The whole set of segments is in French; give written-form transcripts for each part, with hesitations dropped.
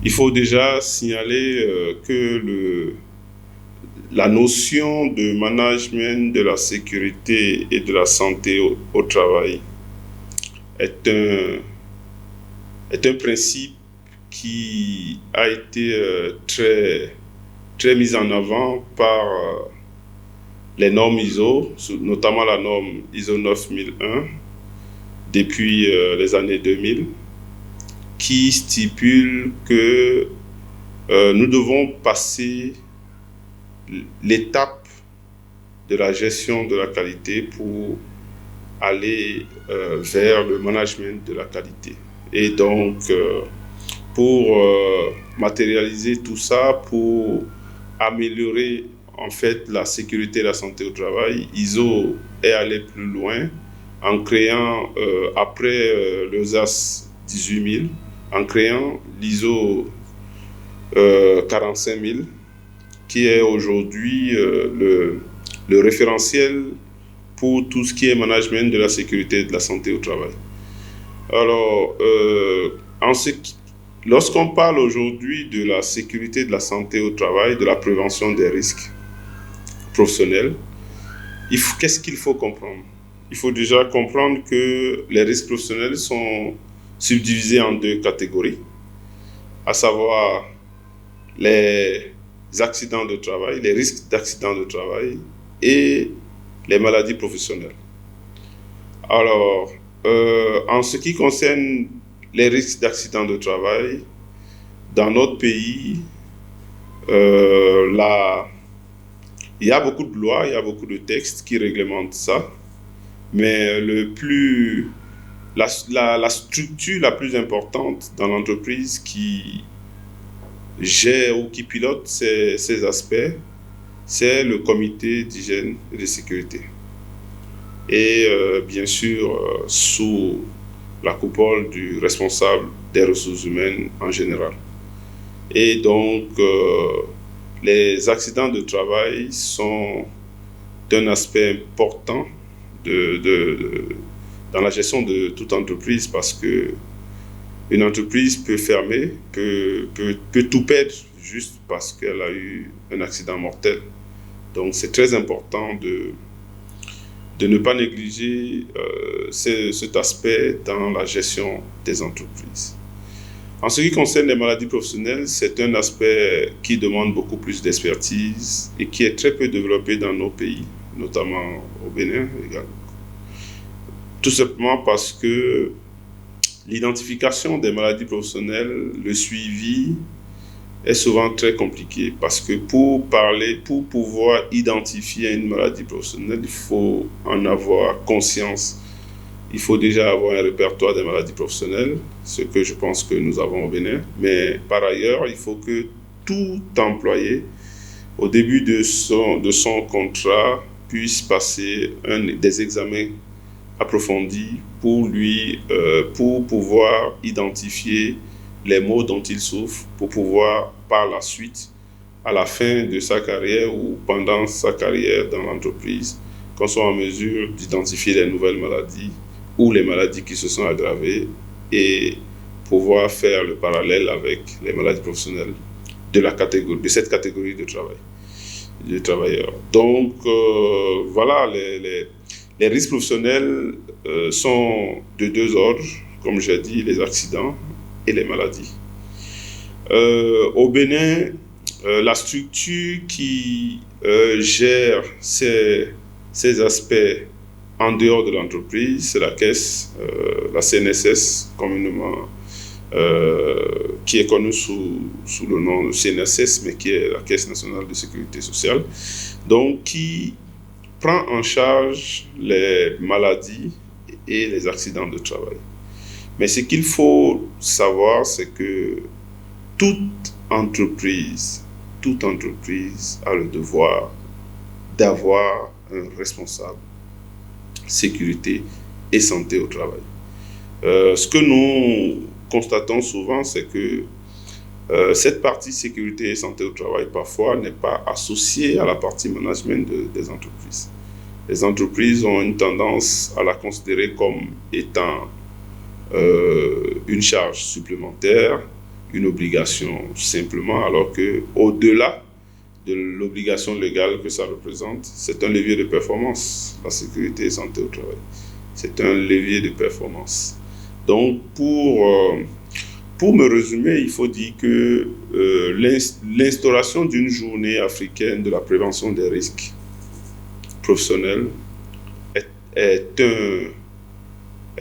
Il faut déjà signaler que la notion de management de la sécurité et de la santé au travail est un principe qui a été très mis en avant par les normes ISO, notamment la norme ISO 9001 depuis les années 2000, qui stipule que nous devons passer l'étape de la gestion de la qualité pour aller vers le management de la qualité. Et donc, pour matérialiser tout ça, pour améliorer en fait la sécurité et la santé au travail, ISO est allé plus loin en créant, après l'ESAS 18000, en créant l'ISO 45000, qui est aujourd'hui le référentiel pour tout ce qui est management de la sécurité et de la santé au travail. Alors, lorsqu'on parle aujourd'hui de la sécurité et de la santé au travail, de la prévention des risques professionnels, qu'est-ce qu'il faut comprendre? Il faut déjà comprendre que les risques professionnels sont subdivisés en deux catégories, à savoir les accidents de travail, les risques d'accidents de travail et les maladies professionnelles. Alors, en ce qui concerne les risques d'accidents de travail, dans notre pays, il y a beaucoup de lois, il y a beaucoup de textes qui réglementent ça, mais la structure la plus importante dans l'entreprise qui gère ou qui pilote ces aspects, c'est le comité d'hygiène et de sécurité. Et bien sûr, sous la coupole du responsable des ressources humaines en général. Et donc, les accidents de travail sont un aspect important dans la gestion de toute entreprise, parce que une entreprise peut fermer, peut tout perdre juste parce qu'elle a eu un accident mortel. Donc c'est très important de ne pas négliger cet aspect dans la gestion des entreprises. En ce qui concerne les maladies professionnelles, c'est un aspect qui demande beaucoup plus d'expertise et qui est très peu développé dans nos pays, notamment au Bénin également. Tout simplement parce que l'identification des maladies professionnelles, le suivi est souvent très compliqué, parce que pour pouvoir identifier une maladie professionnelle, il faut en avoir conscience. Il faut déjà avoir un répertoire des maladies professionnelles, ce que je pense que nous avons au Bénin. Mais par ailleurs, il faut que tout employé, au début de son contrat, puisse passer des examens approfondis pour pouvoir identifier les maux dont il souffre, pour pouvoir par la suite, à la fin de sa carrière ou pendant sa carrière dans l'entreprise, qu'on soit en mesure d'identifier les nouvelles maladies ou les maladies qui se sont aggravées et pouvoir faire le parallèle avec les maladies professionnelles de cette catégorie de travailleurs. Donc voilà, les risques professionnels sont de deux ordres, comme j'ai dit, les accidents et les maladies. Au Bénin, la structure qui gère ces aspects en dehors de l'entreprise, c'est la caisse, la CNSS communément, qui est connue sous le nom de CNSS, mais qui est la Caisse nationale de sécurité sociale, donc qui prend en charge les maladies et les accidents de travail. Mais ce qu'il faut savoir, c'est que toute entreprise a le devoir d'avoir un responsable sécurité et santé au travail. Ce que nous constatons souvent, c'est que cette partie sécurité et santé au travail, parfois, n'est pas associée à la partie management des entreprises. Les entreprises ont une tendance à la considérer comme étant une charge supplémentaire, une obligation simplement, alors que au-delà de l'obligation légale que ça représente, c'est un levier de performance, la sécurité et santé au travail. C'est un levier de performance. Donc, pour me résumer, il faut dire que l'instauration d'une journée africaine de la prévention des risques professionnels est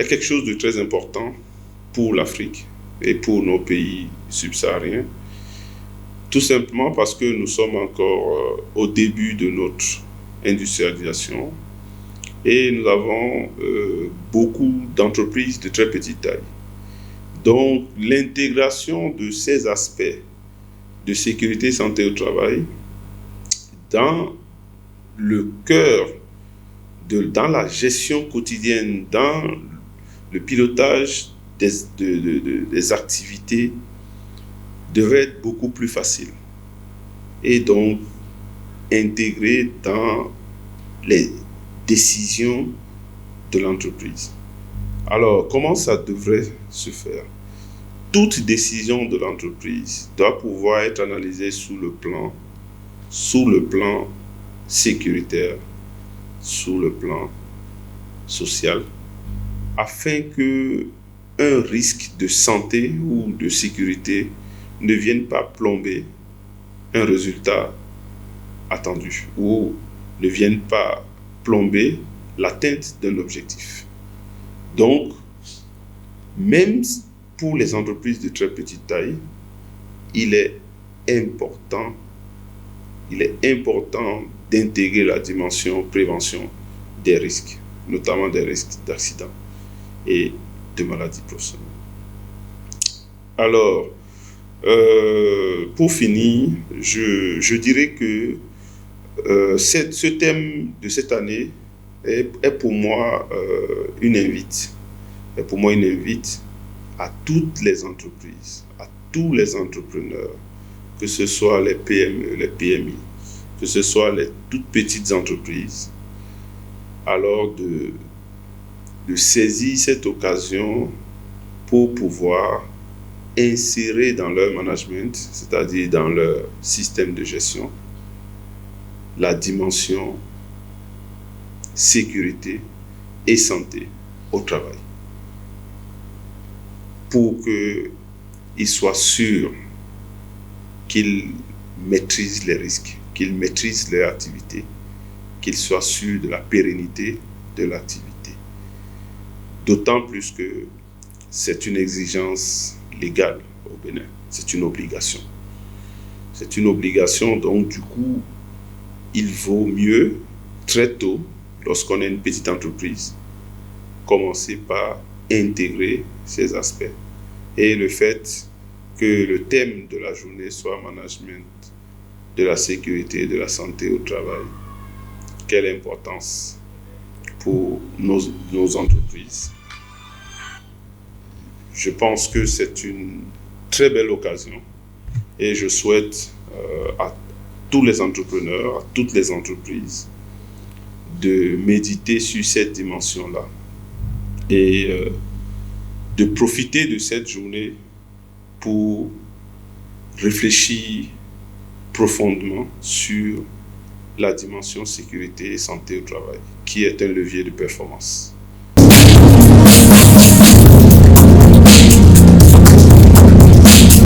quelque chose de très important pour l'Afrique et pour nos pays subsahariens, tout simplement parce que nous sommes encore au début de notre industrialisation et nous avons beaucoup d'entreprises de très petite taille. Donc, l'intégration de ces aspects de sécurité et santé au travail dans le cœur, dans la gestion quotidienne, dans le pilotage des activités devrait être beaucoup plus facile et donc intégré dans les décisions de l'entreprise. Alors, comment ça devrait se faire? Toute décision de l'entreprise doit pouvoir être analysée sous le plan sécuritaire, sous le plan social, afin que un risque de santé ou de sécurité ne vienne pas plomber un résultat attendu ou ne vienne pas plomber l'atteinte d'un objectif. Donc, même pour les entreprises de très petite taille, il est important d'intégrer la dimension prévention des risques, notamment des risques d'accident et de maladies professionnelles. Alors, pour finir, je dirais que ce thème de cette année est pour moi une invite. Est pour moi une invite à toutes les entreprises, à tous les entrepreneurs, que ce soit les PME, les PMI, que ce soit les toutes petites entreprises, alors de saisir cette occasion pour pouvoir insérer dans leur management, c'est-à-dire dans leur système de gestion, la dimension sécurité et santé au travail, pour qu'ils soient sûrs qu'ils maîtrisent les risques, qu'ils maîtrisent leur activité, qu'ils soient sûrs de la pérennité de l'activité. D'autant plus que c'est une exigence légale au Bénin, c'est une obligation. C'est une obligation, donc du coup, il vaut mieux très tôt, lorsqu'on est une petite entreprise, commencer par intégrer ces aspects. Et le fait que le thème de la journée soit management de la sécurité et de la santé au travail, quelle importance pour nos entreprises. Je pense que c'est une très belle occasion et je souhaite à tous les entrepreneurs, à toutes les entreprises, de méditer sur cette dimension-là et de profiter de cette journée pour réfléchir profondément sur la dimension sécurité et santé au travail, qui est un levier de performance.